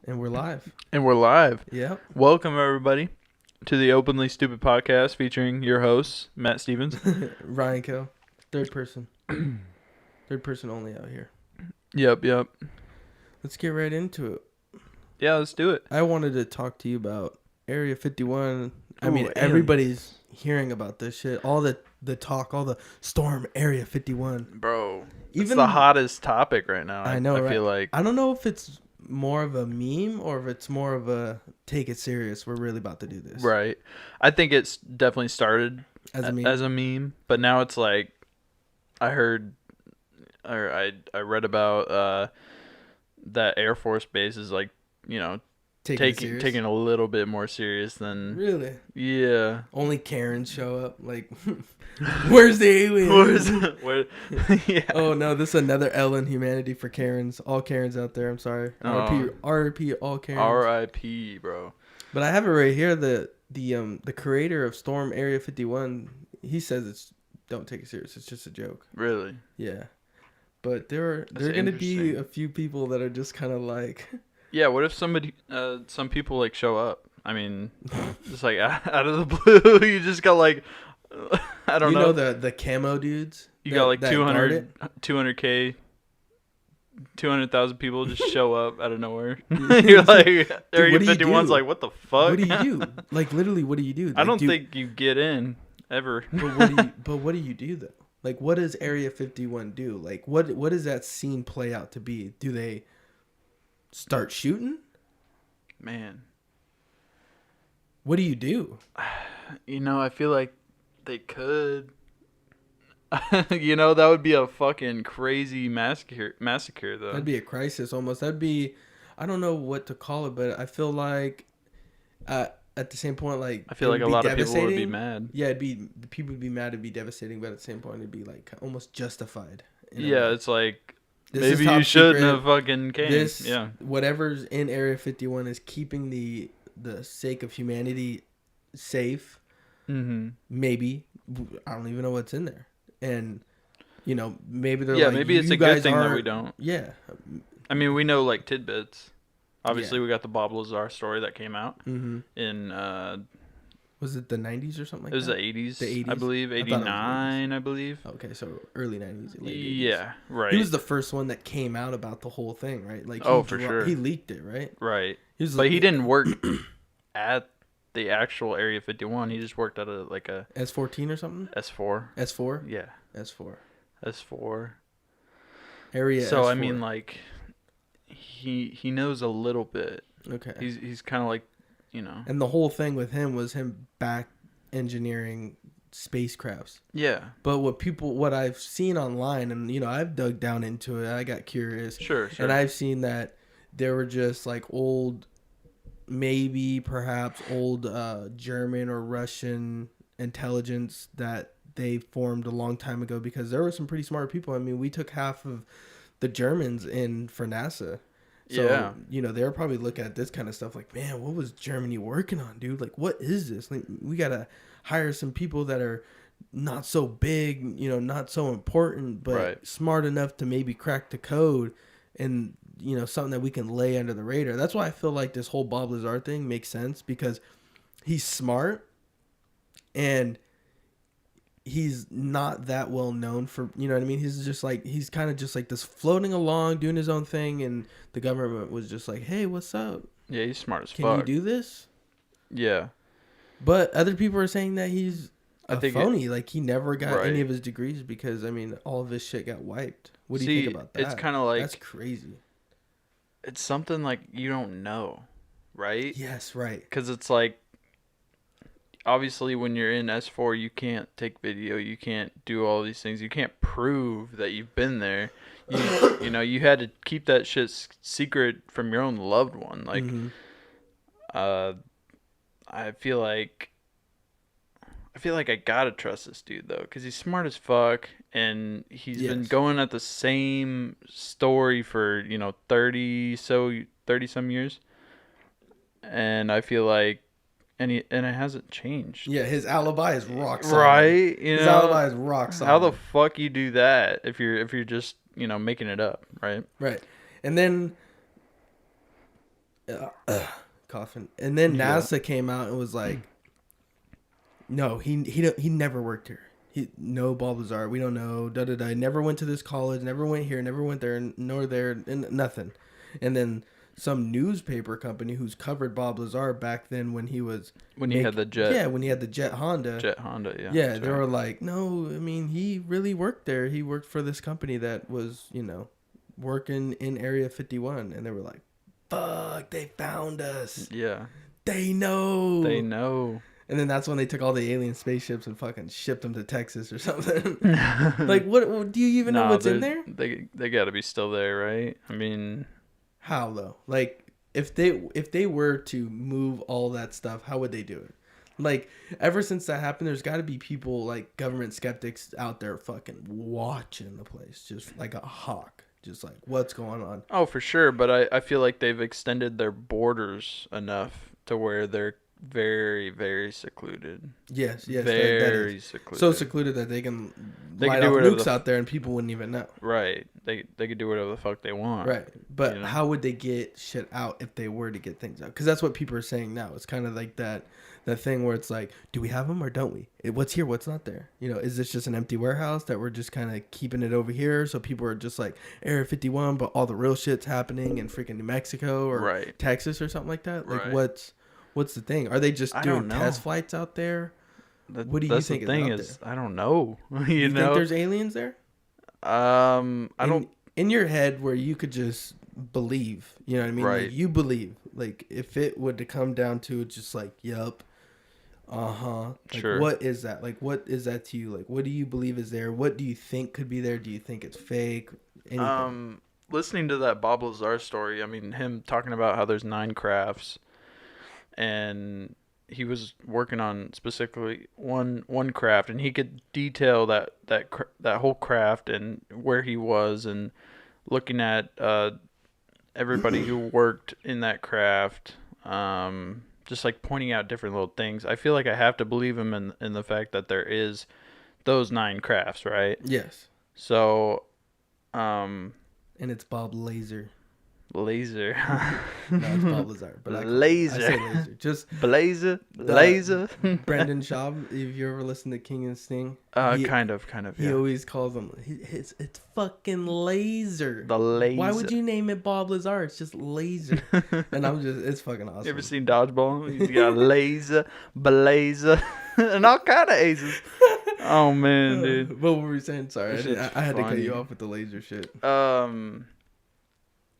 And we're live. Yep. Welcome, everybody, to the Openly Stupid Podcast featuring your hosts, Matt Stevens. Ryan Kell. Third person. Third person only out here. Yep. Let's get right into it. Yeah, let's do it. I wanted to talk to you about Area 51. Everybody's hearing about this shit. All the talk, all the storm Area 51. Bro, it's the hottest topic right now. I know, I right? feel like. I don't know if it's more of a meme or if it's more of a take it serious. We're really about to do this. Right. I think it's definitely started as a meme, but now it's like I heard or I read about that Air Force base is like, you know, taking a little bit more serious than really. Yeah. Only Karens show up. Like, where's the alien? Yeah. Oh no, this is another L in humanity for Karens. All Karens out there. I'm sorry. R.I.P. all Karens. R.I.P. bro. But I have it right here. The creator of Storm Area 51. He says don't take it serious. It's just a joke. Really? Yeah. But there are going to be a few people that are just kind of like. Yeah, what if some people like show up? I mean, just like out of the blue, you just got like, I don't know. You know the camo dudes? You got like 200K, 200,000 people just show up out of nowhere. You're like, Area 51's like, what the fuck? What do you do? Like, literally, what do you do? Like, I don't think you get in ever. But what do you do though? Like, what does Area 51 do? Like, what does that scene play out to be? Do they start shooting? Man. What do you do? You know, I feel like they could. You know, that would be a fucking crazy massacre though. That'd be a crisis almost. That'd be, I don't know what to call it, but I feel like at the same point, like, I feel like a lot of people would be mad. Yeah, people would be mad. It'd be devastating, but at the same point, it'd be like almost justified. Yeah, it's like maybe you shouldn't have fucking came. Yeah, whatever's in Area 51 is keeping the sake of humanity safe. Mm-hmm. Maybe I don't even know what's in there, and you know maybe they're like, maybe it's a good thing that we don't. Yeah, I mean we know like tidbits. Obviously, we got the Bob Lazar story that came out in. Was it the 90s or something like that? It was the 80s. The 80s? I believe. 89, I believe. Okay, so early 90s, late 80s. Yeah, right. He was the first one that came out about the whole thing, right? Like, for sure. He leaked it, right? Right. But he didn't work at the actual Area 51. He just worked at a S14 or something? S4. S4? Yeah. S4. Area So, S4. I mean, like, he knows a little bit. Okay. He's kind of like, you know. And the whole thing with him was him back engineering spacecrafts. Yeah. But what I've seen online, and you know, I've dug down into it. I got curious. Sure. And I've seen that there were just like old, perhaps old German or Russian intelligence that they formed a long time ago, because there were some pretty smart people. I mean, we took half of the Germans in for NASA. So, yeah. You know, they're probably looking at this kind of stuff like, man, what was Germany working on, dude? Like, what is this? Like, we got to hire some people that are not so big, you know, not so important, but smart enough to maybe crack the code and, you know, something that we can lay under the radar. That's why I feel like this whole Bob Lazar thing makes sense, because he's smart and he's not that well known for, you know what I mean? He's kind of just like this floating along, doing his own thing, and the government was just like, hey, what's up? Yeah, he's smart as fuck. Can you do this? Yeah. But other people are saying that he's a phony. Like, he never got any of his degrees because, I mean, all of his shit got wiped. What do you think about that? It's kind of like... That's crazy. It's something like you don't know, right? Yes, right. Because it's like, obviously, when you're in S4, you can't take video. You can't do all these things. You can't prove that you've been there. You know, you had to keep that shit secret from your own loved one. Like, I feel like I gotta trust this dude though, because he's smart as fuck, and he's been going at the same story for 30 some years, and I feel like. And it hasn't changed. Yeah, his alibi is rock solid. Right? His alibi is rock solid. How the fuck you do that if you're just, making it up, right? Right. And then Coughing. And then NASA came out and was like, no, he never worked here. No, Bob Lazar. We don't know. Da da da. Never went to this college. Never went here. Never went there. Nor there. And nothing. And then some newspaper company who's covered Bob Lazar back then when he had the jet. Yeah, when he had the Jet Honda. Jet Honda. Yeah. Yeah, they were like, no. I mean, he really worked there. He worked for this company that was, working in Area 51, and they were like, fuck, they found us. Yeah. They know. And then that's when they took all the alien spaceships and fucking shipped them to Texas or something. Like, what do you even know what's in there? They got to be still there, right? I mean, how though? Like, if they were to move all that stuff, how would they do it? Like, ever since that happened, there's got to be people like government skeptics out there fucking watching the place, just like a hawk. Just like, what's going on? Oh, for sure. But I feel like they've extended their borders enough to where they're very, very secluded. Yes, very secluded. So secluded that they can light off nukes out there and people wouldn't even know. Right. They could do whatever the fuck they want. Right. But how would they get shit out if they were to get things out? Because that's what people are saying now. It's kind of like that thing where it's like, do we have them or don't we? What's here? What's not there? Is this just an empty warehouse that we're just kind of keeping it over here? So people are just like Area 51, but all the real shit's happening in freaking New Mexico or Texas or something like that. Like what's the thing? Are they just doing test flights out there? What do you think is out there? I don't know. you think there's aliens there? I don't. In your head where you could just believe, you know what I mean? Right. Like, you believe. Like, if it would to come down to it, just like, yup. Like, sure. What is that? Like, what is that to you? Like, what do you believe is there? What do you think could be there? Do you think it's fake? Anything? Listening to that Bob Lazar story, I mean, him talking about how there's 9 crafts, and he was working on specifically one craft, and he could detail that whole craft and where he was, and looking at everybody who worked in that craft, just like pointing out different little things. I feel like I have to believe him in the fact that there is those 9 crafts, right? Yes. So, and it's Bob Laser. Laser. No, it's Bob Lazar. But Laser. I say Laser. Just Laser. Brendan Schaub, if you ever listen to King and Sting. Kind of. He always calls him, it's fucking Laser. The Laser. Why would you name it Bob Lazar? It's just Laser. And it's fucking awesome. You ever seen Dodgeball? He's got Laser, Blazer, and all kind of aces. Oh, man, dude. What were we saying? Sorry, I had to cut you off with the laser shit.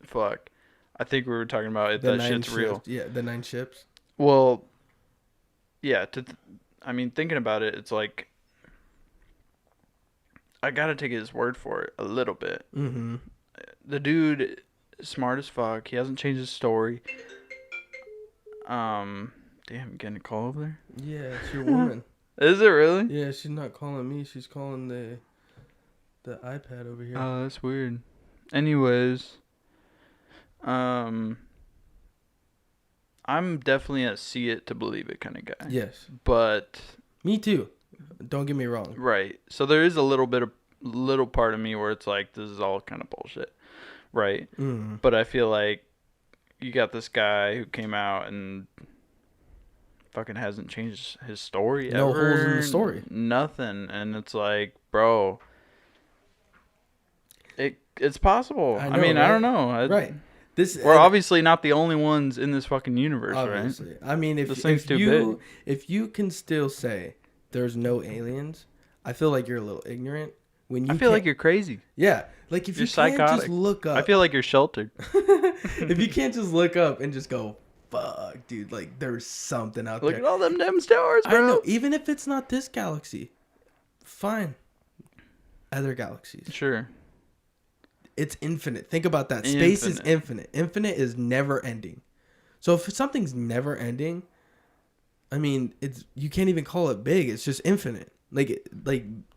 Fuck. I think we were talking about it. That shit's real. Yeah, the 9 ships. Well, yeah. Thinking about it, it's like I gotta take his word for it a little bit. Mm-hmm. The dude is smart as fuck. He hasn't changed his story. Damn, getting a call over there? Yeah, it's your woman. Is it really? Yeah, she's not calling me. She's calling the iPad over here. Oh, that's weird. Anyways. I'm definitely a see it to believe it kind of guy. Yes. But me too. Don't get me wrong. Right. So there is a little part of me where it's like, this is all kind of bullshit. Right. Mm. But I feel like you got this guy who came out and fucking hasn't changed his story ever. No holes in the story. Nothing. And it's like, bro, it's possible. I mean, right? I don't know. Right. We're obviously not the only ones in this fucking universe, obviously. Right? I mean, if you can still say there's no aliens, I feel like you're a little ignorant. I feel like you're crazy. Yeah, like if you're psychotic. Can't just look up. I feel like you're sheltered. If you can't just look up and just go, fuck, dude, like there's something out there. Look at all them damn stars, bro. I know, even if it's not this galaxy, fine. Other galaxies. Sure. It's infinite. Think about that. Space is infinite. Infinite is never ending. So if something's never ending, I mean, you can't even call it big. It's just infinite. Like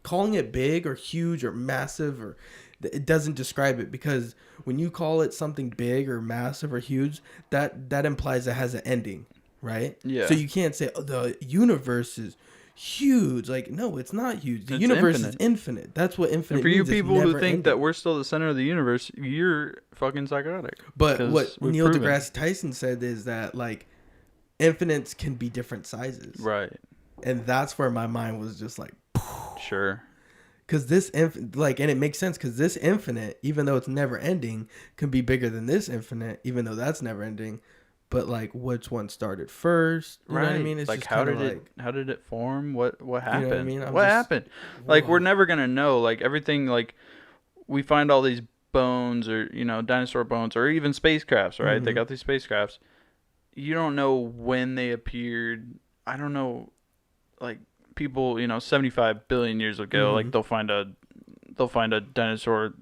calling it big or huge or massive, or it doesn't describe it, because when you call it something big or massive or huge, that implies it has an ending, right? Yeah. So you can't say, oh, the universe is huge. Like, no, it's not huge. The It's universe infinite. is infinite. That's what infinite means. And for you means. people who think that we're still the center of the universe, you're fucking psychotic. But what Neil deGrasse Tyson said is that, like, infinites can be different sizes. Right. And that's where my mind was just like, sure. Because this, and it makes sense because this infinite, even though it's never ending, can be bigger than this infinite, even though that's never ending. But, like, which one started first? You know what I mean? It's like, just how did it form? What happened? You know what I mean? What happened? Like, we're never gonna know. Like, everything, like, we find all these bones or, you know, dinosaur bones or even spacecrafts, right? Mm-hmm. They got these spacecrafts. You don't know when they appeared. I don't know, like, people, you know, 75 billion years ago, mm-hmm. like, they'll find a dinosaur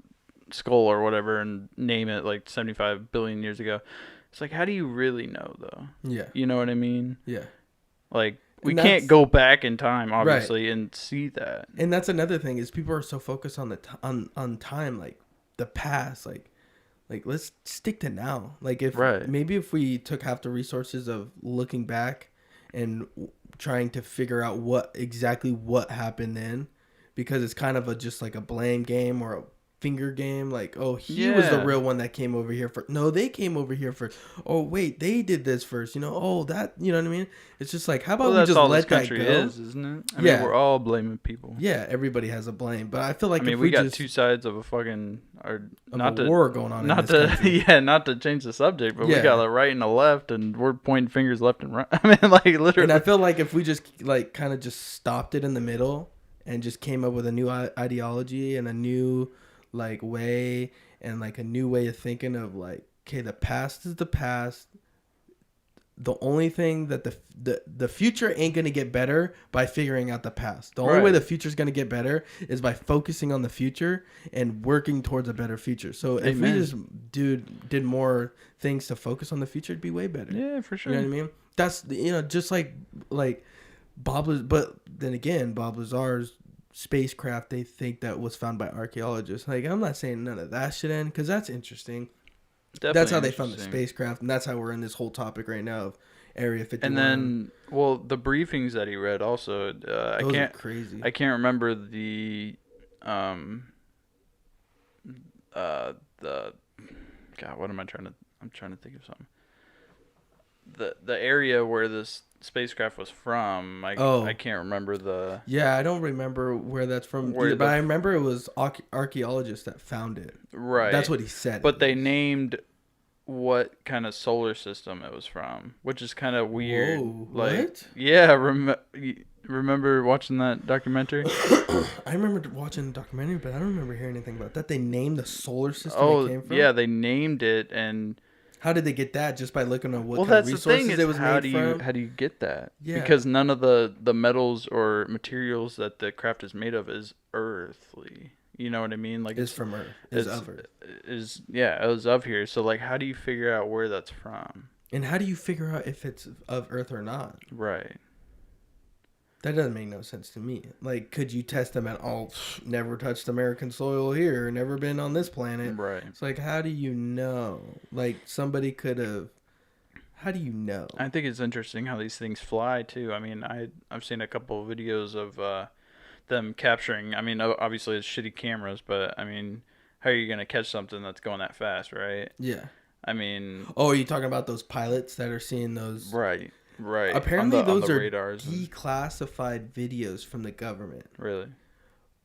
skull or whatever and name it, like, 75 billion years ago. It's like, how do you really know, though? Yeah. You know what I mean? Yeah. Like, we can't go back in time, obviously, and see that. And that's another thing is people are so focused on on time, like the past, like let's stick to now. Like, maybe if we took half the resources of looking back and trying to figure out what happened then, because it's kind of just like a blame game or a finger game, like, oh, he was the real one that came over here first. No, they came over here first. Oh, wait, they did this first. You know, oh, that, you know what I mean? It's just like, how about we just let that go? Isn't it? I mean, we're all blaming people. Yeah, everybody has a blame, but I feel like we got two sides of a fucking war going on. Not to change the subject, but we got a right and a left, and we're pointing fingers left and right. I mean, like, literally. And I feel like if we just like kind of just stopped it in the middle and just came up with a new ideology and a new like way and like a new way of thinking of like, okay, the past is the past. The only thing that the future ain't gonna get better by figuring out the past. The only way the future is gonna get better is by focusing on the future and working towards a better future. So if we just did more things to focus on the future, it'd be way better. Yeah, for sure. You know what I mean? That's, you know, just like but then again, Bob Lazar's spacecraft, they think that was found by archaeologists. Like, I'm not saying none of that shit in, because that's interesting. Definitely that's how they found the spacecraft, and that's how we're in this whole topic right now of Area 51. And then, well, the briefings that he read also, those are crazy. I can't remember the God, what am I trying to? I'm trying to think of something. The area where this spacecraft was from, I can't remember the... Yeah, I don't remember where that's from, but I remember it was archaeologists that found it. Right. That's what he said. But they named what kind of solar system it was from, which is kind of weird. Whoa, like, what? Yeah, remember watching that documentary? I remember watching the documentary, but I don't remember hearing anything about that. They named the solar system it came from? Yeah, they named it, and... How did they get that? Just by looking at what kind of resources it was made from? How do you get that? Yeah. Because none of the metals or materials that the craft is made of is earthly. You know what I mean? Like, it's from Earth. It's of Earth. It was of here. So, like, how do you figure out where that's from? And how do you figure out if it's of Earth or not? Right. That doesn't make no sense to me. Like, could you test them at all? Never touched American soil here. Never been on this planet. Right. It's like, how do you know? Like, somebody could have... How do you know? I think it's interesting how these things fly, too. I mean, I've seen a couple of videos of them capturing... I mean, obviously it's shitty cameras, but, I mean, how are you going to catch something that's going that fast, right? Yeah. I mean... Oh, are you talking about those pilots that are seeing those... Right. Right. Apparently, those are declassified videos from the government. Really?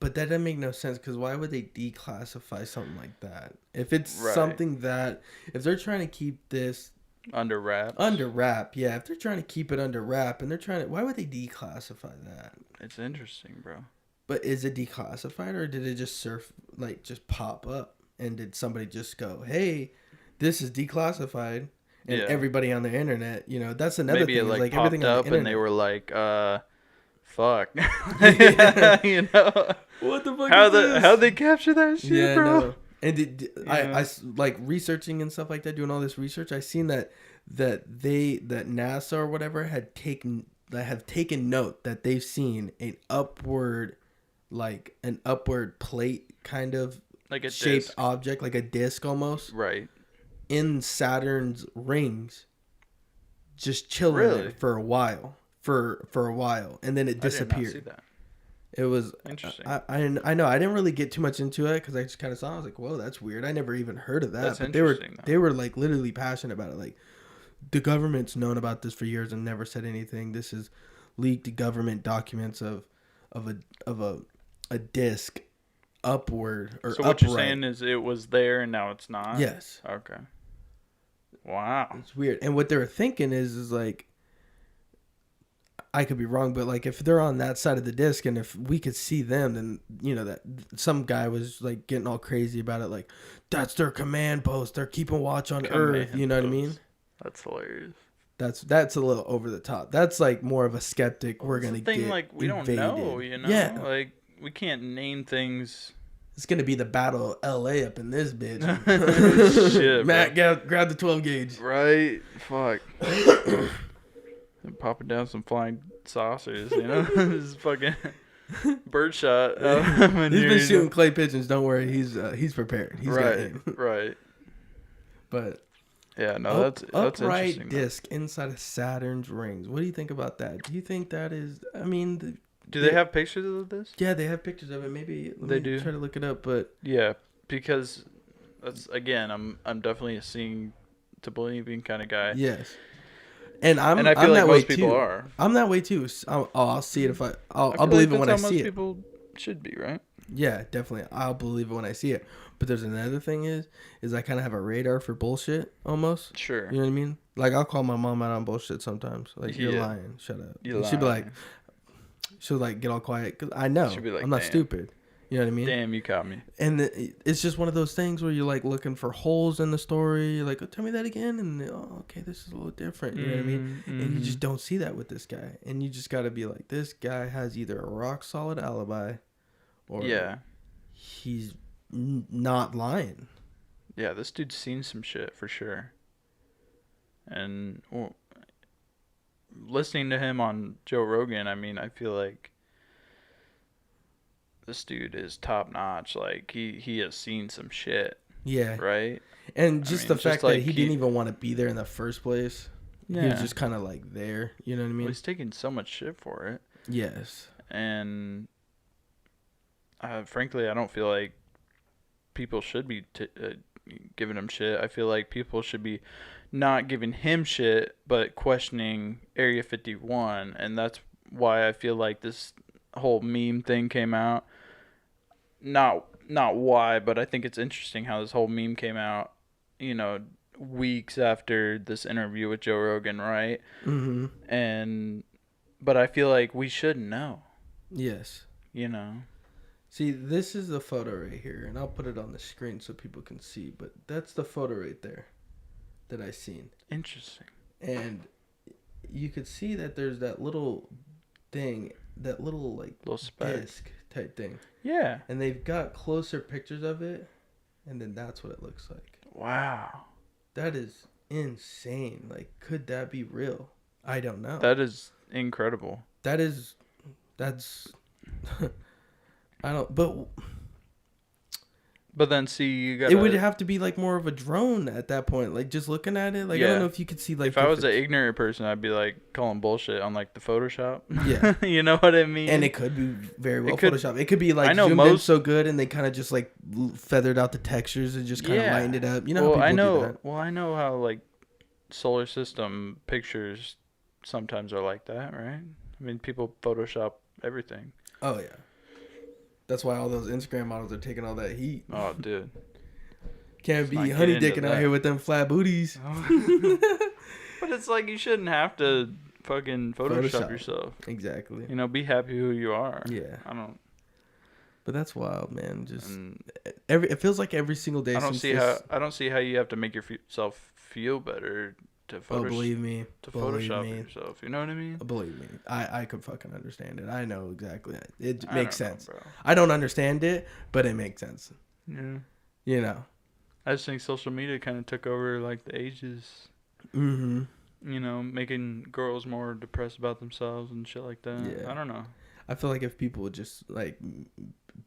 But that doesn't make no sense, because why would they declassify something like that? If it's something that... If they're trying to keep this... Under wraps? Under wrap, yeah. If they're trying to keep it under wrap, and they're trying to... Why would they declassify that? It's interesting, bro. But is it declassified, or did it just just pop up? And did somebody just go, hey, this is declassified... And everybody on the internet, you know, that's another thing. Maybe it like popped everything up on the internet. And they were like, fuck. You know? What the fuck how'd they capture that shit, bro? No. And I like researching and stuff like that, doing all this research, I seen that NASA or whatever have taken note that they've seen an upward plate kind of like a shaped disc. Object, like a disc almost. Right. In Saturn's rings, just chilling there for a while. for a while, and then it disappeared. I did not see that. It was interesting. I know I didn't really get too much into it because I just kind of saw. I was like, whoa, that's weird. I never even heard of that. That's but interesting. They were like literally passionate about it. Like the government's known about this for years and never said anything. This is leaked government documents of a disc upward or so what upright. You're saying is it was there and now it's not? Yes. Okay. Wow. It's weird. And what they were thinking is like, I could be wrong, but like if they're on that side of the disc and if we could see them, then you know that some guy was like getting all crazy about it, like that's their command post. They're keeping watch on Earth. You know what I mean? That's hilarious. That's a little over the top. That's like more of a skeptic. We're gonna get like we invaded. Don't know. You know? Yeah. Like we can't name things. It's gonna be the Battle of L.A. up in this bitch. Shit, Matt, grab the 12 gauge. Right? Fuck. And popping down some flying saucers, you know? This is fucking birdshot. He's been shooting clay pigeons. Don't worry, he's prepared. He's got aim. Right. But yeah, no, that's upright interesting. Disc inside of Saturn's rings. What do you think about that? Do you think that is? I mean, do they have pictures of this? Yeah, they have pictures of it. Maybe they do. Try to look it up, but yeah, because that's again, I'm definitely a seeing to believing kind of guy. Yes. And I feel like that most way people too. are. I'm that way too. I'll see it if I'll believe it when I see it. Most people should be, right? Yeah, definitely. I'll believe it when I see it. But there's another thing is I kind of have a radar for bullshit almost. Sure. You know what I mean? Like I'll call my mom out on bullshit sometimes. Like you're lying. Shut up. She'll be like, get all quiet because I know I'm not stupid. You know what I mean? Damn, you caught me. And it's just one of those things where you're like looking for holes in the story. You're like, oh, tell me that again. And okay, this is a little different. You know what I mean? Mm-hmm. And you just don't see that with this guy. And you just got to be like, this guy has either a rock solid alibi or he's not lying. Yeah, this dude's seen some shit for sure. And listening to him on Joe Rogan, I mean, I feel like this dude is top notch. Like he has seen some shit. Yeah. Right. And just the fact that he didn't even want to be there in the first place. Yeah. He was just kind of like there. You know what I mean? Well, he's taking so much shit for it. Yes. And frankly, I don't feel like people should be giving him shit. I feel like people should be not giving him shit, but questioning Area 51. And that's why I feel like this whole meme thing came out. Not why, but I think it's interesting how this whole meme came out, you know, weeks after this interview with Joe Rogan, right? Mm-hmm. But I feel like we should know. Yes. You know. See, this is the photo right here, and I'll put it on the screen so people can see, but that's the photo right there that I seen. Interesting. And you could see that there's that little thing, that little like disc type thing. Yeah. And they've got closer pictures of it, and then that's what it looks like. Wow. That is insane. Like, could that be real? I don't know. That is incredible. That's I don't, but then see, you got. It would have to be like more of a drone at that point. Like just looking at it, like I don't know if you could see like. If I was an ignorant person, I'd be like calling bullshit on like the Photoshop. Yeah, you know what I mean. And it could be very well Photoshop. It could be like zoomed in so good, and they kind of just like feathered out the textures and just kind of lightened it up. You know, how people do that. Well, I know how like solar system pictures sometimes are like that, right? I mean, people Photoshop everything. Oh yeah. That's why all those Instagram models are taking all that heat. Oh, dude. Can't be honey dicking out here with them flat booties. Oh. But it's like you shouldn't have to fucking Photoshop yourself. Exactly. You know, be happy who you are. Yeah. I don't. But that's wild, man. Just it feels like every single day. I don't see how you have to make yourself feel better to Photoshop. Oh, believe me. Photoshop yourself. You know what I mean? Believe me. I could fucking understand it. I know exactly. It makes sense. I don't understand it, but it makes sense. Yeah. You know. I just think social media kind of took over like the ages. Mm-hmm. You know, making girls more depressed about themselves and shit like that. Yeah. I don't know. I feel like if people would just like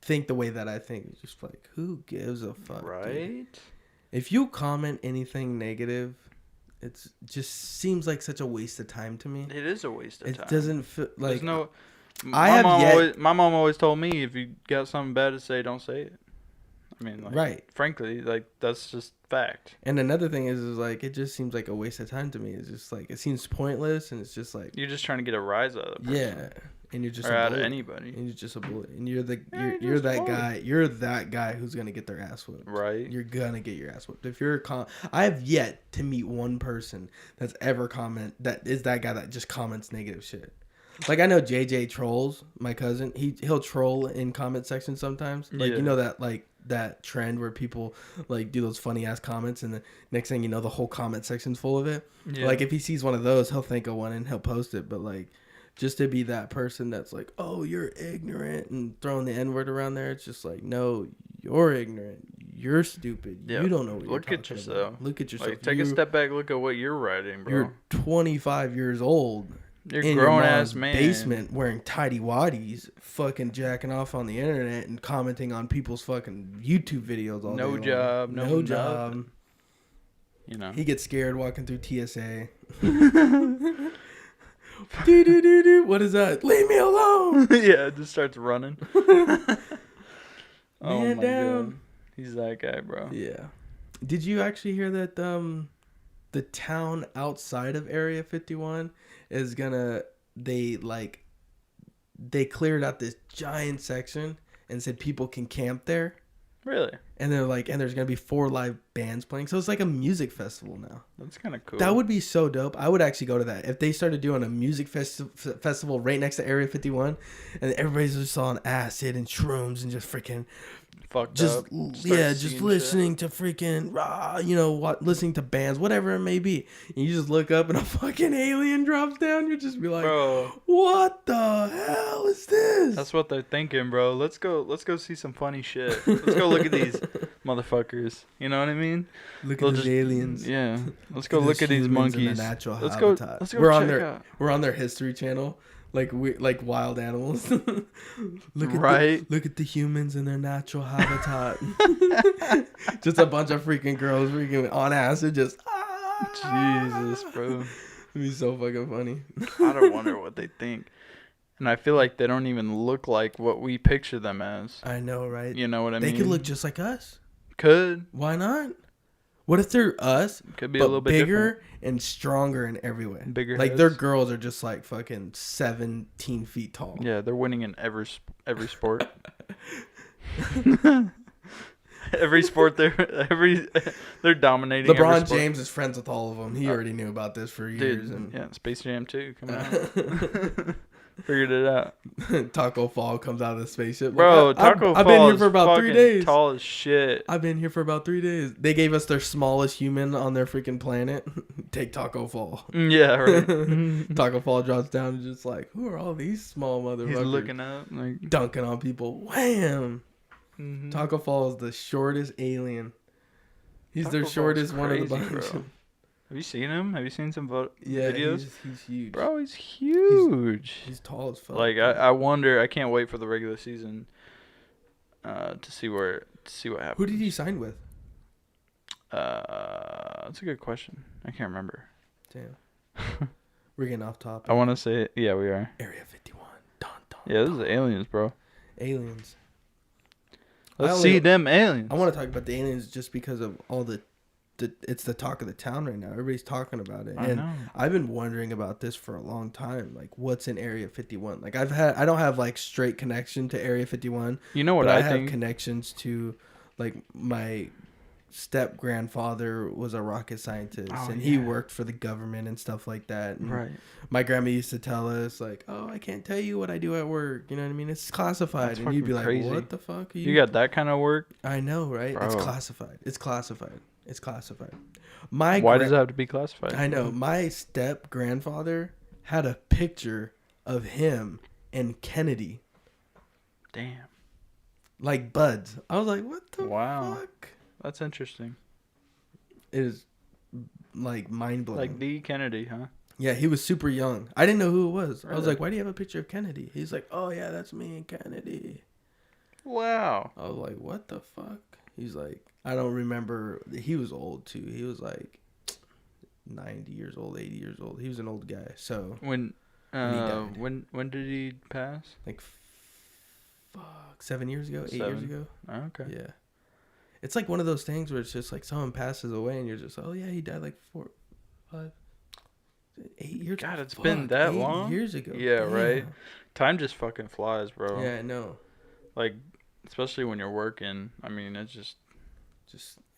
think the way that I think, just like who gives a fuck? Right? Dude? If you comment anything negative, It's just seems like such a waste of time to me. It is a waste of time. It doesn't feel like... My mom always told me, if you got something bad to say, don't say it. I mean, like, right. Frankly, like, that's just fact. And another thing is like, it just seems like a waste of time to me. It's just like, it seems pointless, and it's just like... You're just trying to get a rise out of the person. Yeah. And you're just out of anybody. And you're just a bully. And you're that guy. You're that guy who's gonna get their ass whipped. Right. You're gonna get your ass whipped. If you're I have yet to meet one person that's ever that is that guy that just comments negative shit. Like, I know JJ trolls, my cousin. He'll troll in comment sections sometimes. Like, you know that, like, that trend where people like do those funny ass comments, and the next thing you know, the whole comment section's full of it. Yeah. Like, if he sees one of those, he'll think of one and he'll post it. But like, just to be that person that's like, oh, you're ignorant, and throwing the N-word around there, it's just like, no, you're ignorant. You're stupid. Yep. You don't know what you're talking about. Look at yourself. Look at yourself. Like, take a step back. Look at what you're writing, bro. You're 25 years old. You're a grown-ass man. Basement wearing tidy waddies, fucking jacking off on the internet and commenting on people's fucking YouTube videos all day long. No job. You know. He gets scared walking through TSA. Do. What is that? Leave me alone. Yeah, it just starts running. Oh Man my down. God. He's that guy, bro. Yeah. Did you actually hear that the town outside of Area 51 is they cleared out this giant section and said people can camp there? Really? And they're like, and there's gonna be 4 live bands playing, so it's like a music festival now. That's kind of cool. That would be so dope. I would actually go to that if they started doing a music festival right next to Area 51, and everybody's just on acid and shrooms and just freaking fucked just up. Just listening to freaking listening to bands, whatever it may be. And you just look up and a fucking alien drops down. You just be like, bro, what the hell is this? That's what they're thinking, bro. Let's go see some funny shit. Let's go look at these motherfuckers. You know what I mean? Look at these aliens. Yeah. Let's go look at these monkeys. Let's go we're on their History Channel. Like wild animals. Look at the humans in their natural habitat. Just a bunch of freaking girls freaking on acid, just Jesus, bro. It'd be so fucking funny. I don't wonder what they think. And I feel like they don't even look like what we picture them as. I know, right? You know what I mean? They could look just like us. Could. Why not? What if they're us, could be a little bit bigger different. And stronger in every way? Bigger like heads. Their girls are just like fucking 17 feet tall. Yeah, they're winning in every sport. Every sport they're dominating. LeBron James is friends with all of them. He already knew about this for years. And yeah, Space Jam 2 coming out. Figured it out. Taco Fall comes out of the spaceship. Bro, Taco Fall I've been here for about 3 days. Tall as shit. I've been here for about 3 days. They gave us their smallest human on their freaking planet. Take Taco Fall. Yeah, right. Taco Fall drops down and just like, who are all these small motherfuckers? He's looking up, like dunking on people. Whamm. Mm-hmm. Taco Fall is the shortest alien. He's their shortest one of the bunch. Bro. Have you seen him? Have you seen some videos? He's huge. Bro, he's huge. He's tall as fuck. Like, I wonder, I can't wait for the regular season to see what happens. Who did he sign with? That's a good question. I can't remember. Damn. We're getting off topic. I want to say, yeah, we are. Area 51. Yeah, this is aliens, bro. Aliens. Let's see them aliens. I want to talk about the aliens just because of all it's the talk of the town right now. Everybody's talking about it. And I've been wondering about this for a long time. Like, what's in Area 51? Like, I don't have like straight connection to Area 51. You know what I think? have connections to, like, my step grandfather was a rocket scientist and he worked for the government and stuff like that. And right. My grandma used to tell us, like, oh, I can't tell you what I do at work. You know what I mean? It's classified. That's and you'd be like, crazy. What the fuck are you got that kind of work? I know, right? Bro. It's classified. It's classified. Why does it have to be classified? I know. My step grandfather had a picture of him and Kennedy. Damn. Like buds. I was like, what the fuck? That's interesting. It is like mind blowing. Like D. Kennedy, huh? Yeah, he was super young. I didn't know who it was. Really? I was like, why do you have a picture of Kennedy? He's like, oh yeah, that's me and Kennedy. Wow. I was like, what the fuck? He's like, I don't remember. He was old too. He was like 90 years old, 80 years old. He was an old guy. So when he died. When did he pass? Like 7 years ago, 8 years ago. Oh, okay. Yeah. It's like one of those things where it's just like someone passes away and you're just, oh yeah, he died like 4, 5, 8 years. God, it's been that long. 8 years ago. Yeah, Damn. right. Time just fucking flies, bro. Yeah, I know. Like, especially when you're working. I mean, it's just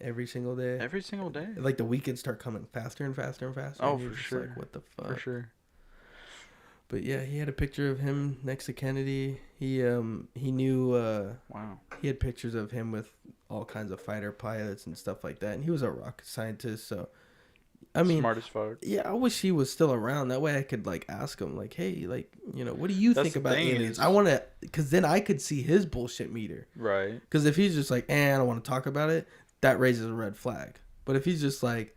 every single day. Every single day. Like the weekends start coming faster and faster and faster. Oh, and for sure. Like, what the fuck? For sure. But yeah, he had a picture of him next to Kennedy. He knew. Wow. He had pictures of him with all kinds of fighter pilots and stuff like that, and he was a rocket scientist. So, I mean, smart as fuck. Yeah, I wish he was still around. That way, I could like ask him, like, hey, like, you know, what do you think about aliens? I want to, because then I could see his bullshit meter. Right. Because if he's just like, I don't want to talk about it, that raises a red flag. But if he's just like,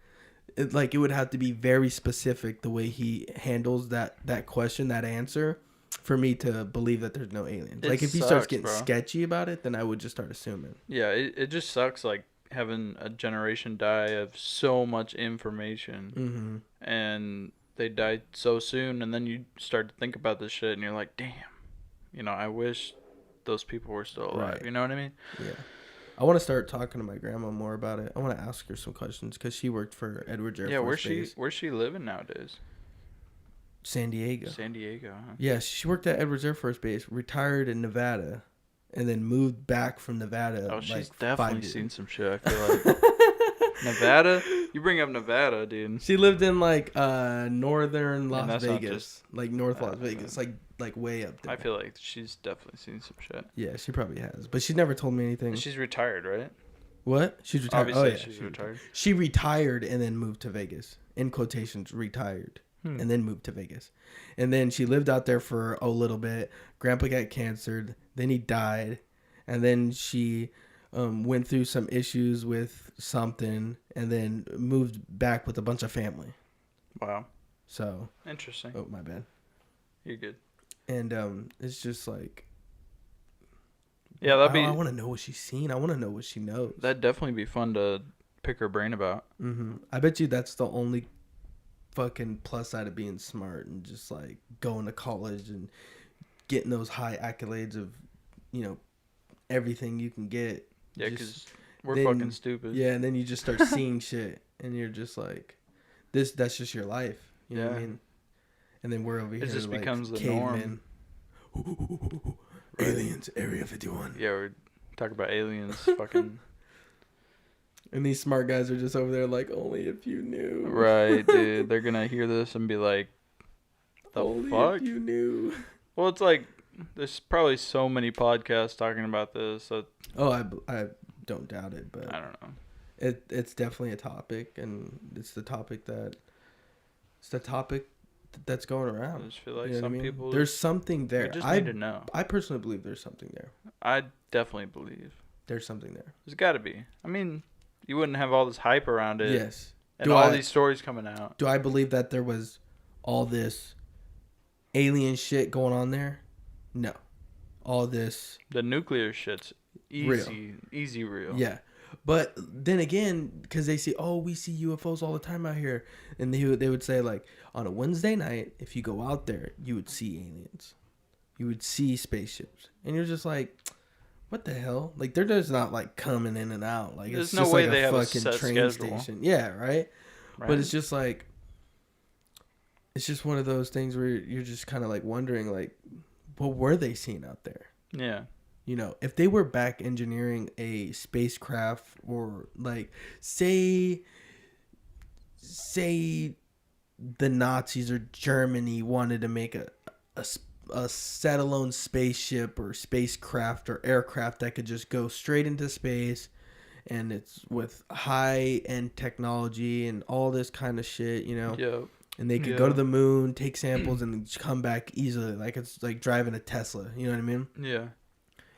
it would have to be very specific the way he handles that question, that answer, for me to believe that there's no aliens. Like if he starts getting sketchy about it, then I would just start assuming. Yeah, it just sucks like having a generation die of so much information, and they died so soon, and then you start to think about this shit, and you're like, damn, you know, I wish those people were still alive. Right. You know what I mean? Yeah. I want to start talking to my grandma more about it. I want to ask her some questions because she worked for Edwards Air Force Base. Where's she living nowadays? San Diego. San Diego, huh? Yeah, she worked at Edwards Air Force Base, retired in Nevada, and then moved back from Nevada. Oh, she's definitely seen some shit, I feel like. Nevada? You bring up Nevada, dude. She lived in like northern Las Vegas. Like North Las Vegas. Like way up there. I feel like she's definitely seen some shit. Yeah, she probably has. But she's never told me anything. She's retired, right? What? She's retired. Obviously, she's retired. She retired and then moved to Vegas. In quotations, retired. And then moved to Vegas. And then she lived out there for a little bit. Grandpa got cancer. Then he died. And then she went through some issues with something. And then moved back with a bunch of family. Wow. So. Interesting. Oh, my bad. You're good. And it's just like. Yeah, that'd be. I want to know what she's seen. I want to know what she knows. That'd definitely be fun to pick her brain about. I bet you that's the only fucking plus side of being smart and just like going to college and getting those high accolades of, you know, everything you can get. Yeah, because we're fucking stupid. Yeah, and then you just start seeing shit and you're just like, that's just your life. You know what I mean? And then we're over here. It just like becomes the cavemen. Norm. Aliens, Area 51. Yeah, we're talking about aliens. Fucking. And these smart guys are just over there like, only if you knew. Right, dude. They're going to hear this and be like, the only fuck? If you knew. Well, it's like, there's probably so many podcasts talking about this. That I don't doubt it, but I don't know. It's definitely a topic, and it's the topic that's going around. I just feel like some people. There's something there. We just need to know. I personally believe there's something there. I definitely believe there's something there. There's got to be. I mean, you wouldn't have all this hype around it. Yes. And all these stories coming out. Do I believe that there was all this alien shit going on there? No. All this. The nuclear shit's easy real. Yeah. But then again, because they say, we see UFOs all the time out here. And they would say, like, on a Wednesday night, if you go out there, you would see aliens. You would see spaceships. And you're just like, what the hell? Like, they're just not, like, coming in and out. Like, there's it's no just way like they a have fucking a set train schedule. station. Yeah, right? But it's just like, it's just one of those things where you're just kind of, like, wondering, like, what were they seeing out there? Yeah. You know, if they were back engineering a spacecraft, or like say the Nazis or Germany wanted to make a standalone spaceship or spacecraft or aircraft that could just go straight into space, and it's with high end technology and all this kind of shit, you know. Yeah. And they could go to the moon, take samples, and come back easily. Like it's like driving a Tesla. You know what I mean? Yeah.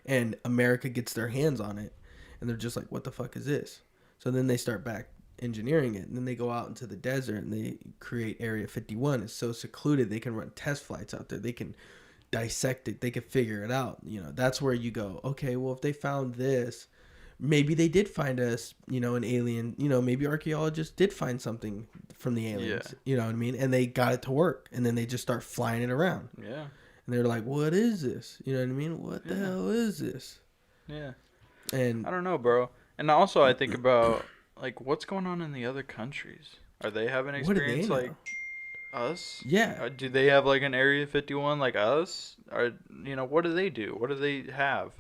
And America gets their hands on it, and they're just like, what the fuck is this? So then they start back engineering it, and then they go out into the desert and they create Area 51. It's so secluded, they can run test flights out there. They can dissect it. They can figure it out. You know, that's where you go, okay, well, if they found this, maybe they did find us, you know, an alien, you know, maybe archaeologists did find something from the aliens. Yeah. You know what I mean? And they got it to work, and then they just start flying it around. Yeah. And they're like, "What is this?" You know what I mean? What the hell is this? Yeah. And I don't know, bro. And also, I think about like what's going on in the other countries. Are they having experience like us? Yeah. Do they have like an Area 51 like us? Or what do they do? What do they have?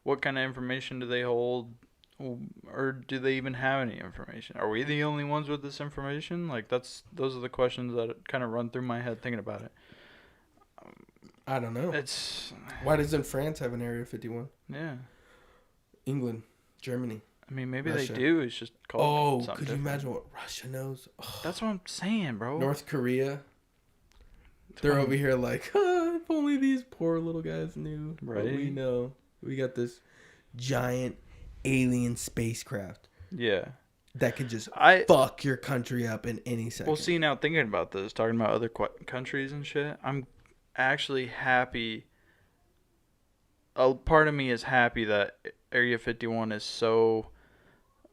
What kind of information do they hold? Or do they even have any information? Are we the only ones with this information? Like those are the questions that kind of run through my head thinking about it. I don't know. Why doesn't France have an Area 51? Yeah. England, Germany. I mean, maybe Russia. They do. It's just called something could you imagine what Russia knows? Oh. That's what I'm saying, bro. North Korea. They're over here like, if only these poor little guys knew. Right. But we know. We got this giant alien spacecraft. Yeah. That could just fuck your country up in any second. Well, see, now thinking about this, talking about other countries and shit, I'm actually happy. A part of me is happy that Area 51 is so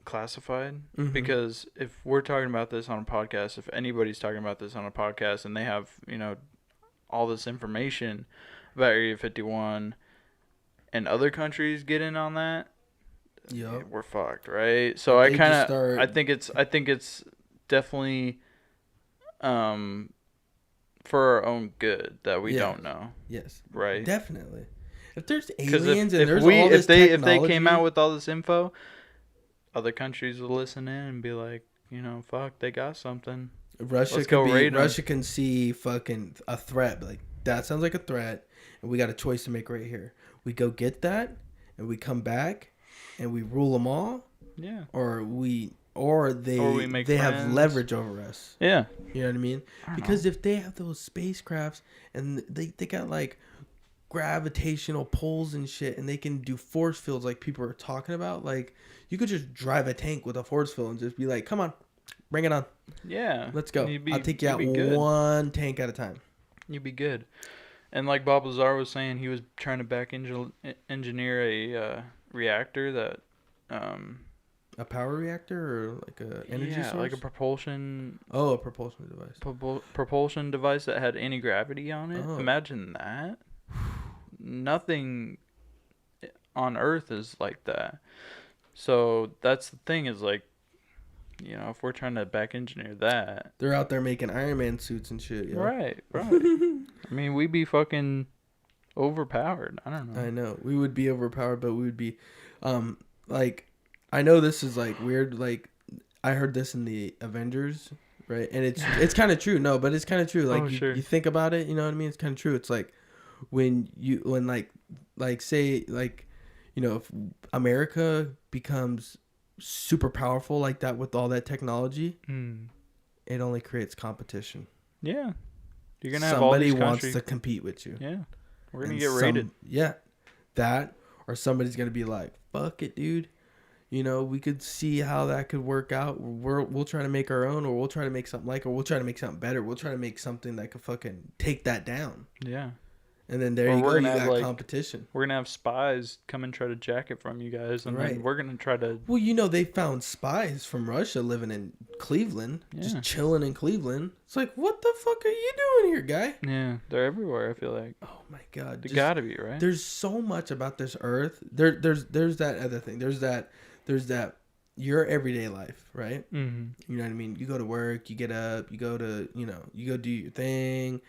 classified, because if we're talking about this on a podcast, if anybody's talking about this on a podcast and they have, all this information about Area 51 and other countries get in on that, we're fucked, right? So I think it's definitely for our own good that we don't know. Yes. Right? Definitely. If there's aliens and there's all this technology, if they came out with all this info, other countries will listen in and be like, fuck, they got something. Russia can see fucking a threat. Like, that sounds like a threat, and we got a choice to make right here. We go get that, and we come back, and we rule them all. Yeah. Or they have leverage over us. Yeah. You know what I mean? Because if they have those spacecrafts and they got like gravitational pulls and shit, and they can do force fields like people are talking about, like you could just drive a tank with a force field and just be like, come on, bring it on. Yeah. Let's go. I'll take you out one tank at a time. You'd be good. And like Bob Lazar was saying, he was trying to back engineer a reactor that a power reactor or like a energy source? Like a propulsion. Oh, a propulsion device. Propulsion device that had anti-gravity on it. Oh. Imagine that. Nothing on Earth is like that. So that's the thing, is like, if we're trying to back engineer that, they're out there making Iron Man suits and shit. Right. I mean, we'd be fucking overpowered. I don't know. I know we would be overpowered, but we would be, like, I know this is like weird. Like, I heard this in the Avengers, right? And it's kind of true. No, but it's kind of true. Like, you think about it, you know what I mean? It's kind of true. It's like when say if America becomes super powerful like that with all that technology, it only creates competition. Yeah. You're going to have all these somebody wants to compete with you. Yeah. We're going to get raided. Yeah. That, or somebody's going to be like, fuck it, dude. We could see how that could work out. We'll try to make our own, or we'll try to make something or we'll try to make something better. We'll try to make something that could fucking take that down. Yeah. And then there you go. You got competition. We're going to have spies come and try to jack it from you guys. And then we're going to try to... Well, they found spies from Russia living in Cleveland. Yeah. Just chilling in Cleveland. It's like, what the fuck are you doing here, guy? Yeah. They're everywhere, I feel like. Oh, my God. They got to be, right? There's so much about this earth. There's that other thing. There's that your everyday life, right? Mm-hmm. You know what I mean? You go to work. You get up. You go to, you go do your thing.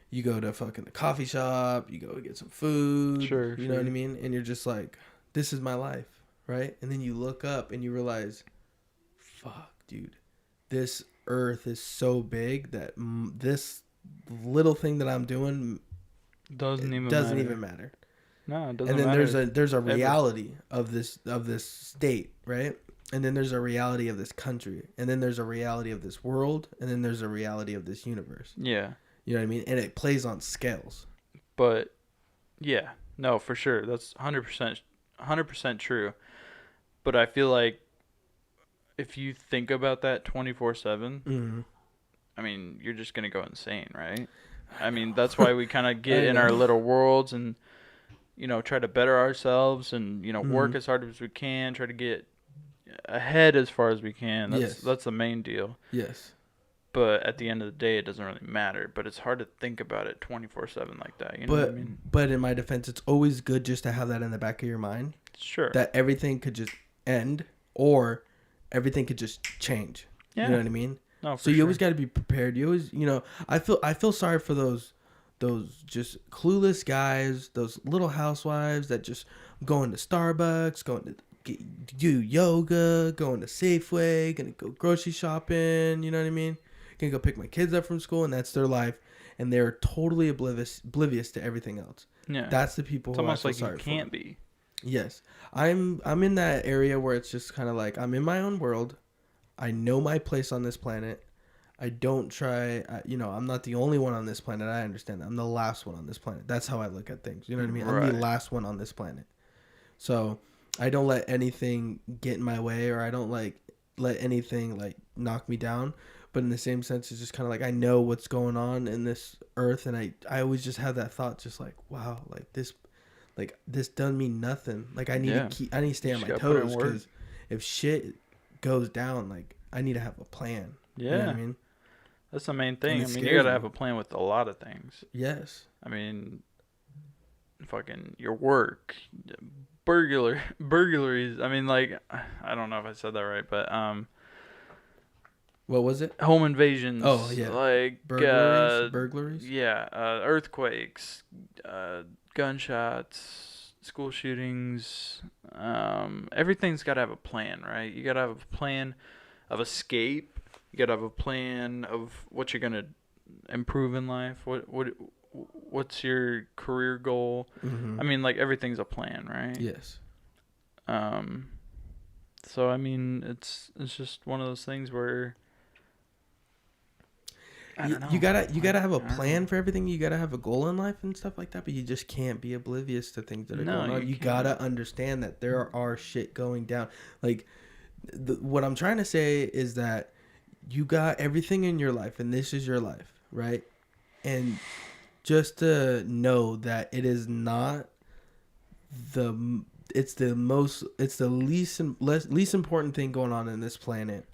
You go to fucking the coffee shop. You go get some food. Sure. You know what I mean? And you're just like, this is my life, right? And then you look up and you realize, fuck, dude, this earth is so big that this little thing that I'm doing doesn't even matter. No, it doesn't matter. And then there's a reality of this state, right? And then there's a reality of this country. And then there's a reality of this world. And then there's a reality of this universe. Yeah. You know what I mean? And it plays on scales. But, yeah. No, for sure. That's 100% true. But I feel like if you think about that 24/7, I mean, you're just going to go insane, right? I mean, that's why we kind of get in our little worlds and, try to better ourselves and, work as hard as we can, try to get ahead as far as we can. That's the main deal. Yes. But at the end of the day, it doesn't really matter. But it's hard to think about it 24/7 like that. You know what I mean? But in my defense, it's always good just to have that in the back of your mind. Sure. That everything could just end or everything could just change. Yeah. You know what I mean? No, so you always got to be prepared. You always, I feel sorry for those just clueless guys, those little housewives that just going to Starbucks, going to do yoga, going to Safeway, gonna go grocery shopping. You know what I mean? Gonna go pick my kids up from school, and that's their life, and they're totally oblivious to everything else. Yeah, that's the people. It's who almost I feel like you can't be. Yes, I'm in that area where it's just kind of like I'm in my own world. I know my place on this planet. I don't try, I'm not the only one on this planet. I understand that. I'm the last one on this planet. That's how I look at things. You know what I mean? Right. I'm the last one on this planet. So I don't let anything get in my way, or I don't let anything knock me down. But in the same sense, it's just kind of like I know what's going on in this earth. And I always just have that thought just like, wow, this doesn't mean nothing. I need to stay on my toes, because if shit goes down, I need to have a plan. Yeah. You know what I mean? That's the main thing. I mean, you got to have a plan with a lot of things. Yes. I mean, fucking your work, burglaries. I mean, I don't know if I said that right, but what was it? Home invasions. Oh, yeah. Burglaries? Yeah. Earthquakes, gunshots, school shootings. Everything's got to have a plan, right? You got to have a plan of escape. You got to have a plan of what you're going to improve in life. What's your career goal? Mm-hmm. I mean, everything's a plan, right? Yes. So I mean, it's just one of those things where you gotta have a plan for everything. You gotta have a goal in life and stuff like that. But you just can't be oblivious to things that are going on. You gotta understand that there are shit going down. What I'm trying to say is that you got everything in your life, and this is your life, right? And just to know that it is not it's the least important thing going on in this planet.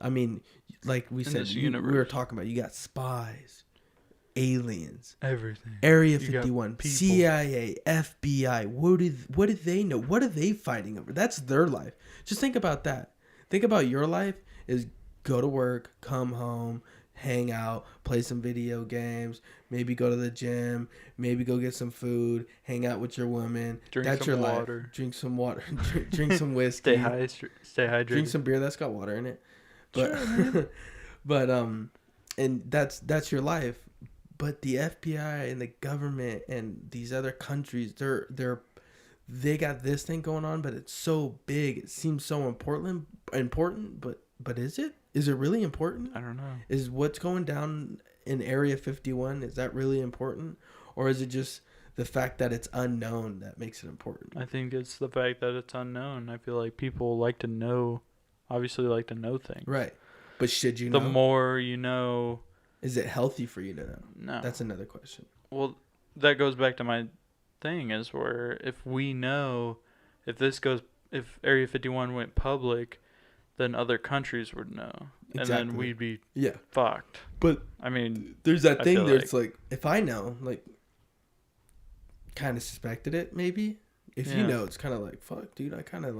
I mean, like we said, we were talking about, you got spies, aliens, everything, Area 51, CIA, FBI. What do they know? What are they fighting over? That's their life. Just think about that. Think about your life is go to work, come home, hang out, play some video games, maybe go to the gym, maybe go get some food, hang out with your woman. That's your water. Life. Drink some water. drink some whiskey. Stay hydrated. Drink some beer that's got water in it. But sure, but and that's your life. But the FBI and the government and these other countries, they got this thing going on, but it's so big. It seems so important, but is it? Is it really important? I don't know. Is what's going down in Area 51, is that really important? Or is it just the fact that it's unknown that makes it important? I think it's the fact that it's unknown. I feel like people like to know things. Right. But should you know? The more you know. Is it healthy for you to know? No. That's another question. Well, that goes back to my thing is where if we know, if Area 51 went public, then other countries would know. Exactly. And then we'd be fucked. But I mean, there's that thing there. It's if I know, kind of suspected it, maybe. If you know, it's kind of fuck, dude, I kind of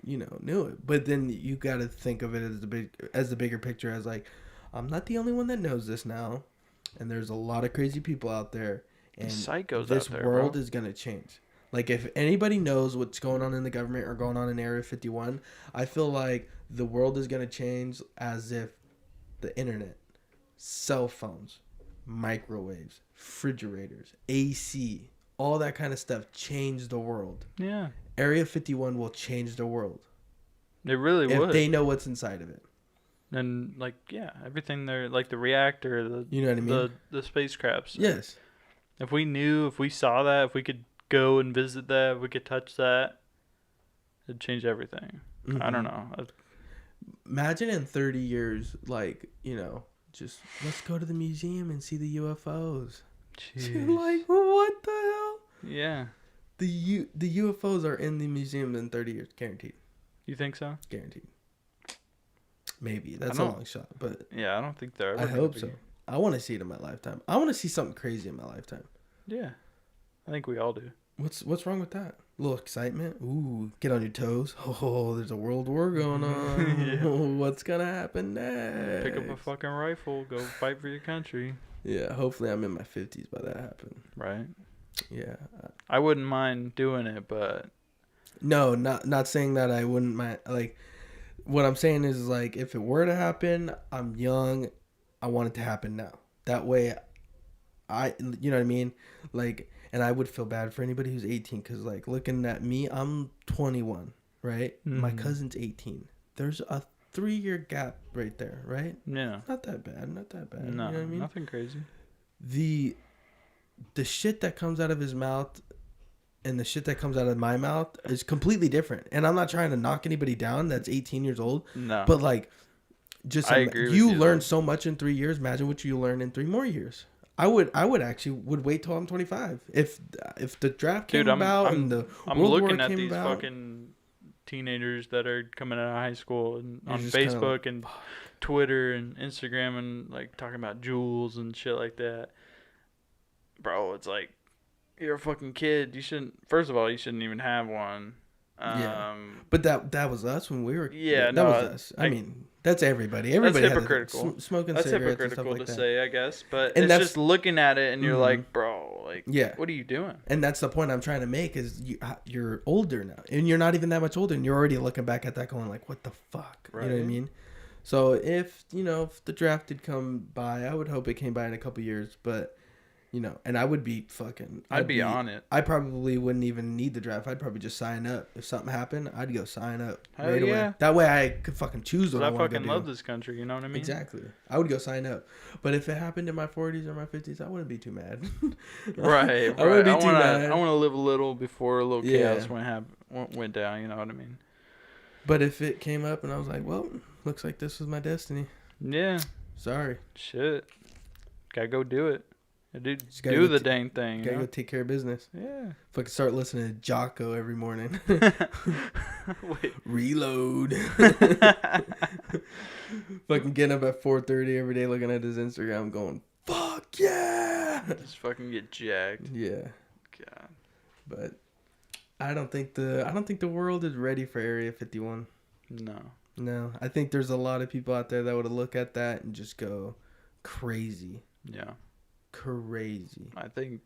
knew it. But then you got to think of it as the bigger picture, as I'm not the only one that knows this now, and there's a lot of crazy people out there, and psychos this out there, world bro. is gonna change. If anybody knows what's going on in the government or going on in Area 51, I feel like the world is gonna change as if the internet, cell phones, microwaves, refrigerators, AC, all that kind of stuff changed the world. Yeah. Area 51 will change the world. It really would. If they know what's inside of it. And everything there, the reactor, you know what I mean? The spacecrafts. Yes. If we saw that, if we could go and visit that, if we could touch that, it'd change everything. Mm-hmm. I don't know. Imagine in 30 years, just let's go to the museum and see the UFOs. Jeez. You're what the hell? Yeah. The UFOs are in the museum in 30 years, guaranteed. You think so? Guaranteed. Maybe that's a long shot, but yeah, I don't think they're ever. I hope so. I want to see it in my lifetime. I want to see something crazy in my lifetime. Yeah, I think we all do. What's wrong with that? A little excitement. Ooh, get on your toes. Oh, there's a world war going on. Yeah. What's gonna happen next? Pick up a fucking rifle. Go fight for your country. Yeah, hopefully I'm in my 50s by that happen. Right. Yeah. I wouldn't mind doing it, but no, not saying that I wouldn't mind. Like, what I'm saying is like, if it were to happen, I'm young. I want it to happen now. That way, you know what I mean? Like. And I would feel bad for anybody who's 18 because, like, looking at me, I'm 21, right? Mm-hmm. My cousin's 18. There's a 3-year gap right there, right? Yeah. Not that bad. No, you know what I mean? Nothing crazy. The shit that comes out of his mouth and the shit that comes out of my mouth is completely different. And I'm not trying to knock anybody down that's 18 years old. No. But, like, just I agree with you learn so much in 3 years. Imagine what you learn in 3 more years. I would actually wait till I'm 25 if the draft came about and the I'm World looking War at came these about. Fucking teenagers that are coming out of high school and on Facebook and Twitter and Instagram and like talking about jewels and shit like that. Bro, it's like you're a fucking kid. You shouldn't. First of all, you shouldn't even have one. Yeah, but that was us when we were. Yeah, that was us. I mean, that's everybody. Everybody that's hypocritical. Smoking that's cigarettes hypocritical and stuff like to that. say, I guess. But and it's just looking at it and you're like, bro, like, what are you doing? And that's the point I'm trying to make is you're older now, and you're not even that much older, and you're already looking back at that going like, what the fuck? Right. You know what I mean? So if the draft did come by, I would hope it came by in a couple years, but. And I would be fucking... I'd be on it. I probably wouldn't even need the draft. I'd probably just sign up. If something happened, I'd go sign up right away. That way I could fucking choose what I want to do. I fucking love this country, you know what I mean? Exactly. I would go sign up. But if it happened in my 40s or my 50s, I wouldn't be too mad. Right. I wouldn't be too mad. I want to live a little before a little chaos went down, you know what I mean? But if it came up and I was like, well, looks like this was my destiny. Yeah. Sorry. Shit. Gotta go do it. Dude, do the dang thing. Gotta go take care of business. Yeah. If I could start listening to Jocko every morning. Wait. Reload. Fucking getting up at 4:30 every day looking at his Instagram going, fuck yeah. Just fucking get jacked. Yeah. God. But I don't think the world is ready for Area 51. No. I think there's a lot of people out there that would look at that and just go crazy. Yeah. Crazy. I think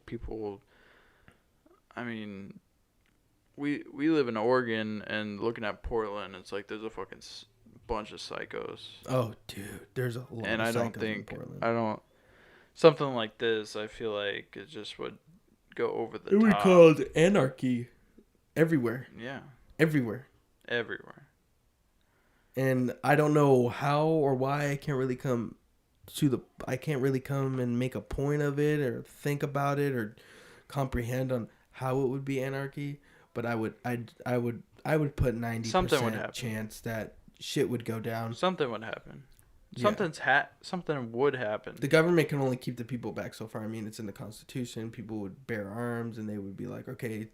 people will. I mean, we live in Oregon, and looking at Portland, it's like there's a fucking bunch of psychos. Oh, dude, there's a lot. And of psychos in Portland. Something like this, I feel like it just would go over the top. It would be called anarchy everywhere. Yeah. Everywhere. And I don't know how or why I can't really come and make a point of it or think about it or comprehend on how it would be anarchy, but I would put 90% chance that shit would go down. Something would happen. Something would happen. The government can only keep the people back so far. I mean, it's in the Constitution. People would bear arms and they would be like, okay,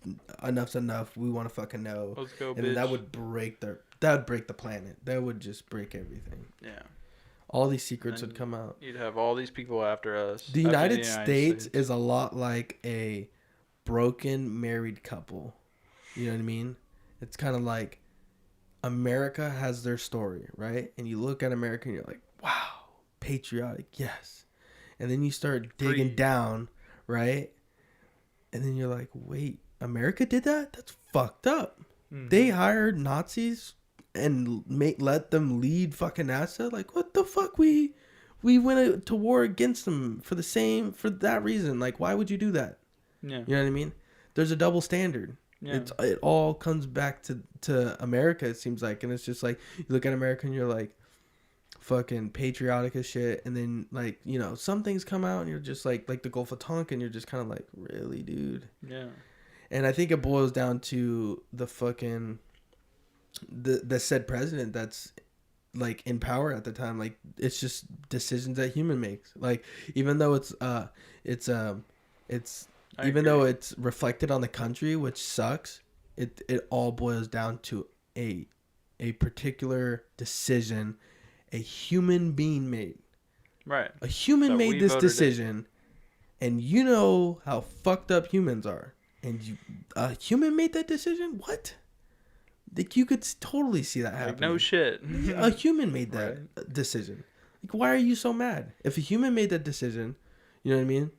enough's enough. We want to fucking know. Let's go, and bitch. Then that would break the planet. That would just break everything. Yeah. All these secrets would come out. You'd have all these people after us. The United States is a lot like a broken married couple. You know what I mean? It's kind of like America has their story, right? And you look at America and you're like, wow, patriotic, yes. And then you start digging down, right? And then you're like, wait, America did that? That's fucked up. Mm-hmm. They hired Nazis and let them lead fucking NASA. Like, what the fuck? We went to war against them for that reason. Like, why would you do that? Yeah. You know what I mean? There's a double standard. Yeah. It all comes back to America, it seems like. And it's just like, you look at America and you're like, fucking patriotic as shit. And then, like, some things come out and you're just like the Gulf of Tonkin, you're just kind of like, really, dude? Yeah. And I think it boils down to the fucking... the said president that's like in power at the time. Like, it's just decisions that human makes. Like, even though it's though it's reflected on the country, which sucks, it all boils down to a a particular decision a human being made. Right. A human made this decision, and you know how fucked up humans are. And a human made that decision? What? Like, you could totally see that happening. No shit. A human made that decision. Like, why are you so mad? If a human made that decision, you know what I mean?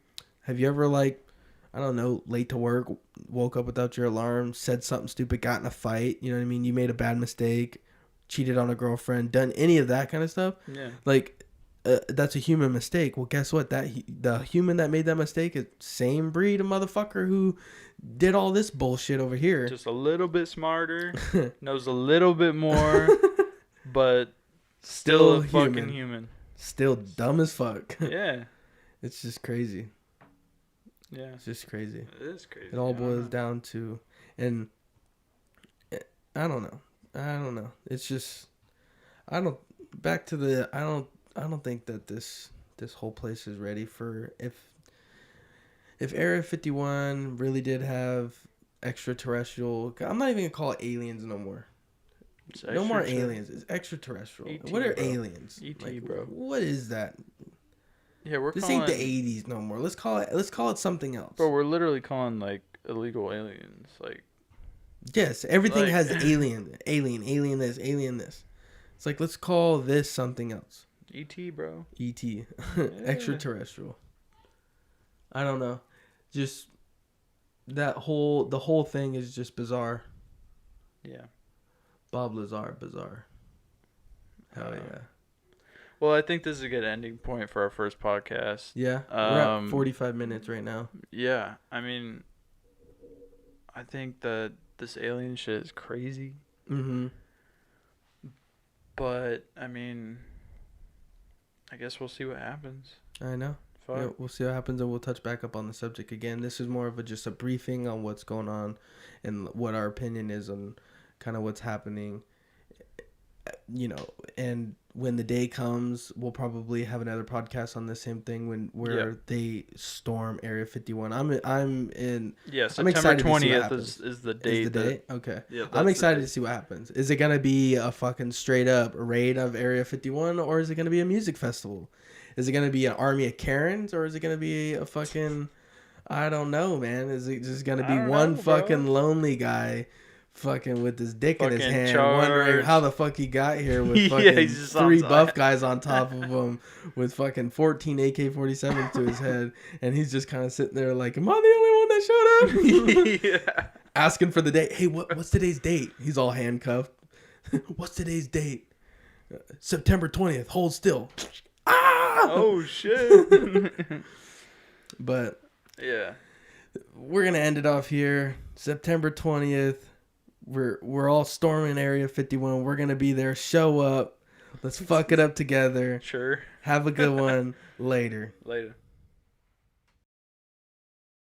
Have you ever, like, I don't know, late to work, woke up without your alarm, said something stupid, got in a fight, you know what I mean? You made a bad mistake, cheated on a girlfriend, done any of that kind of stuff? Yeah. Like, that's a human mistake. Well, guess what? The human that made that mistake is same breed of motherfucker who did all this bullshit over here. Just a little bit smarter, knows a little bit more, but still a fucking human. Still dumb as fuck. Yeah. It's just crazy. Yeah. It's just crazy. It is crazy. It all boils down to, and I don't know. It's just, I don't think that this whole place is ready for, if Area 51 really did have extraterrestrial, I'm not even gonna call it aliens no more. No more aliens. It's extraterrestrial. ET, what are bro. aliens? ET, like, bro. What is that? Yeah, this ain't the 80s no more. Let's call it something else. Bro, we're literally calling like illegal aliens. Like, yes, everything has alien this, alien this. It's like, let's call this something else. ET, bro. ET. Extraterrestrial. I don't know. Just the whole thing is just bizarre. Yeah. Bob Lazar, bizarre. Hell yeah. Well, I think this is a good ending point for our first podcast. Yeah. We're at 45 minutes right now. Yeah. I mean, I think that this alien shit is crazy. Mm-hmm. But, I mean, I guess we'll see what happens. I know. Yeah, we'll see what happens, and we'll touch back up on the subject again. This is more of just a briefing on what's going on and what our opinion is on kind of what's happening. You know, and when the day comes, we'll probably have another podcast on the same thing where they storm Area 51. I'm September 20th is the date. Is the date? Okay. Yeah, I'm excited to see what happens. Is it gonna be a fucking straight up raid of Area 51, or is it gonna be a music festival? Is it gonna be an army of Karens, or is it gonna be a fucking, I don't know, man. Is it just gonna be one fucking lonely guy fucking with his dick in his hand, wondering how the fuck he got here with fucking 3 buff guys on top of him with fucking 14 AK-47s to his head, and he's just kind of sitting there like, am I the only one that showed up? Yeah. Asking for the date. Hey, what's today's date? He's all handcuffed. What's today's date? September 20th. Hold still. Ah! Oh shit. But yeah, we're gonna end it off here. September 20th. We're all storming Area 51. We're gonna be there. Show up. Let's fuck it up together. Sure. Have a good one. Later.